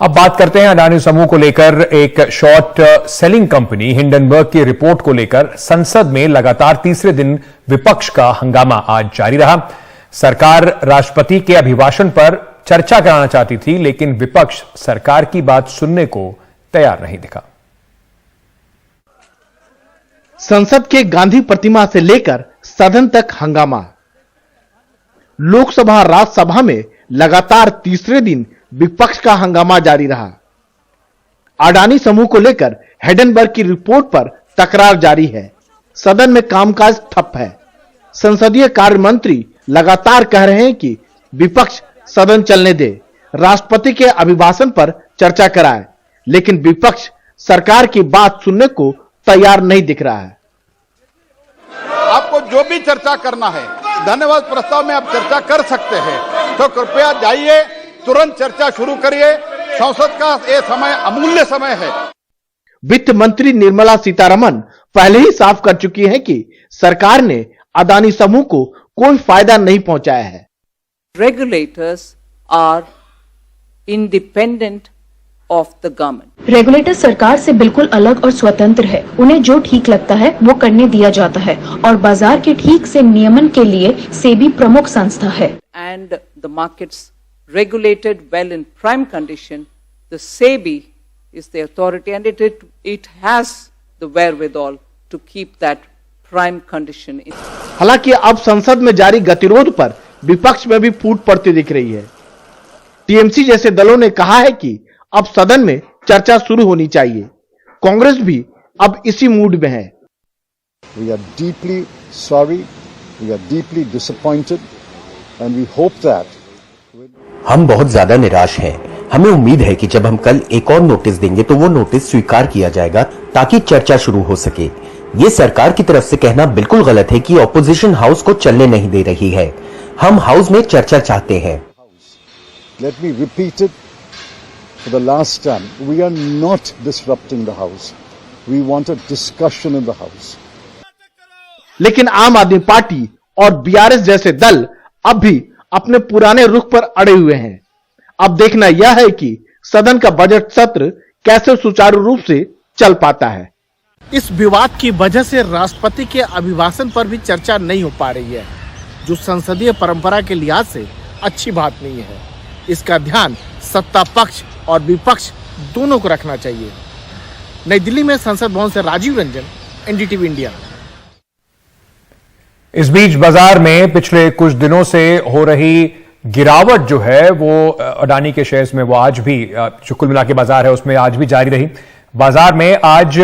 अब बात करते हैं अडानी समूह को लेकर। एक शॉर्ट सेलिंग कंपनी हिंडनबर्ग की रिपोर्ट को लेकर संसद में लगातार तीसरे दिन विपक्ष का हंगामा आज जारी रहा। सरकार राष्ट्रपति के अभिभाषण पर चर्चा कराना चाहती थी, लेकिन विपक्ष सरकार की बात सुनने को तैयार नहीं दिखा। संसद के गांधी प्रतिमा से लेकर सदन तक हंगामा। लोकसभा राज्यसभा में लगातार तीसरे दिन विपक्ष का हंगामा जारी रहा। अडानी समूह को लेकर हिंडनबर्ग की रिपोर्ट पर तकरार जारी है। सदन में कामकाज ठप है। संसदीय कार्य मंत्री लगातार कह रहे हैं कि विपक्ष सदन चलने दे, राष्ट्रपति के अभिभाषण पर चर्चा कराए, लेकिन विपक्ष सरकार की बात सुनने को तैयार नहीं दिख रहा है। आपको जो भी चर्चा करना है, धन्यवाद प्रस्ताव में आप चर्चा कर सकते हैं, तो कृपया जाइए, तुरंत चर्चा शुरू करिए। संसद का ये समय अमूल्य समय है। वित्त मंत्री निर्मला सीतारमण पहले ही साफ कर चुकी हैं कि सरकार ने अडानी समूह को कोई फायदा नहीं पहुंचाया है। Regulators are independent of the government. Regulator सरकार से बिल्कुल अलग और स्वतंत्र है। उन्हें जो ठीक लगता है वो करने दिया जाता है और बाजार के ठीक से नियमन के लिए सेबी प्रमुख संस्था है। And the markets regulated well in prime condition. The SEBI is the authority, and it has the wherewithal to keep that prime condition. हालांकि अब संसद में जारी गतिरोध पर विपक्ष में भी फूट पड़ती दिख रही है। टीएमसी जैसे दलों ने कहा है कि अब सदन में चर्चा शुरू होनी चाहिए। कांग्रेस भी अब इसी मूड में है। We are deeply sorry, we are deeply disappointed, and we hope that हम बहुत ज्यादा निराश हैं। हमें उम्मीद है कि जब हम कल एक और नोटिस देंगे तो वो नोटिस स्वीकार किया जाएगा ताकि चर्चा शुरू हो सके। ये सरकार की तरफ से कहना बिल्कुल गलत है कि ऑपोजिशन हाउस को चलने नहीं दे रही है। हम हाउस में चर्चा चाहते हैं। let me repeat it for the last time, we are not disrupting the house. We want a discussion in the house. लेकिन आम आदमी पार्टी और बीआरएस जैसे दल अब भी अपने पुराने रुख पर अड़े हुए हैं। अब देखना यह है कि सदन का बजट सत्र कैसे सुचारू रूप से चल पाता है। इस विवाद की वजह से राष्ट्रपति के अभिभाषण पर भी चर्चा नहीं हो पा रही है, जो संसदीय परंपरा के लिहाज से अच्छी बात नहीं है। इसका ध्यान सत्ता पक्ष और विपक्ष दोनों को रखना चाहिए। नई दिल्ली में संसद भवन से राजीव रंजन, एनडीटीवी इंडिया। इस बीच बाजार में पिछले कुछ दिनों से हो रही गिरावट जो है वो अडानी के शेयर्स में वो आज भी जो कुल मिला के बाजार है उसमें आज भी जारी रही। बाजार में आज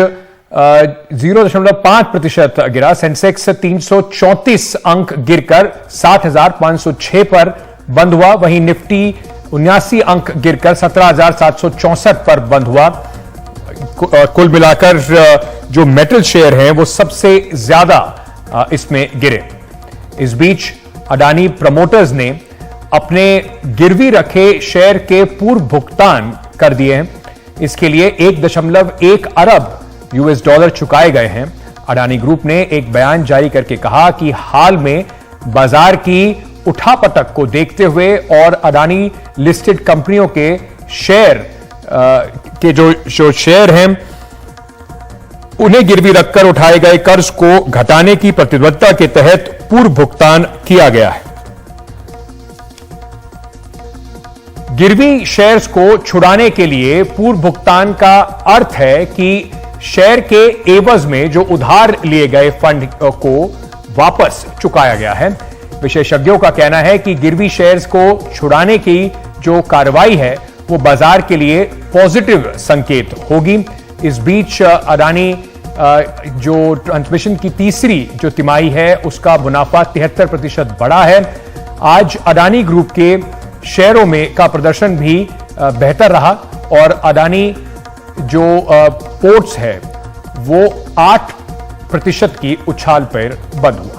0.5% गिरा। सेंसेक्स 334 अंक गिरकर 60,506 पर बंद हुआ। वहीं निफ्टी 79 अंक गिरकर 17,764 पर बंद हुआ। कुल मिलाकर जो मेटल शेयर हैं वो सबसे ज्यादा इसमें गिरे। इस बीच अडानी प्रमोटर्स ने अपने गिरवी रखे शेयर के पूर्व भुगतान कर दिए हैं। इसके लिए 1.1 अरब यूएस डॉलर चुकाए गए हैं। अडानी ग्रुप ने एक बयान जारी करके कहा कि हाल में बाजार की उठापटक को देखते हुए और अडानी लिस्टेड कंपनियों के शेयर के जो शेयर हैं उन्हें गिरवी रखकर उठाए गए कर्ज को घटाने की प्रतिबद्धता के तहत पूर्व भुगतान किया गया है। गिरवी शेयर्स को छुड़ाने के लिए पूर्व भुगतान का अर्थ है कि शेयर के एवज में जो उधार लिए गए फंड को वापस चुकाया गया है। विशेषज्ञों का कहना है कि गिरवी शेयर्स को छुड़ाने की जो कार्रवाई है वो बाजार के लिए पॉजिटिव संकेत होगी। इस बीच अडानी जो ट्रांसमिशन की तीसरी जो तिमाही है उसका मुनाफा 73% बढ़ा है। आज अडानी ग्रुप के शेयरों में का प्रदर्शन भी बेहतर रहा और अडानी जो पोर्ट्स है वो 8% की उछाल पर बंद हुआ।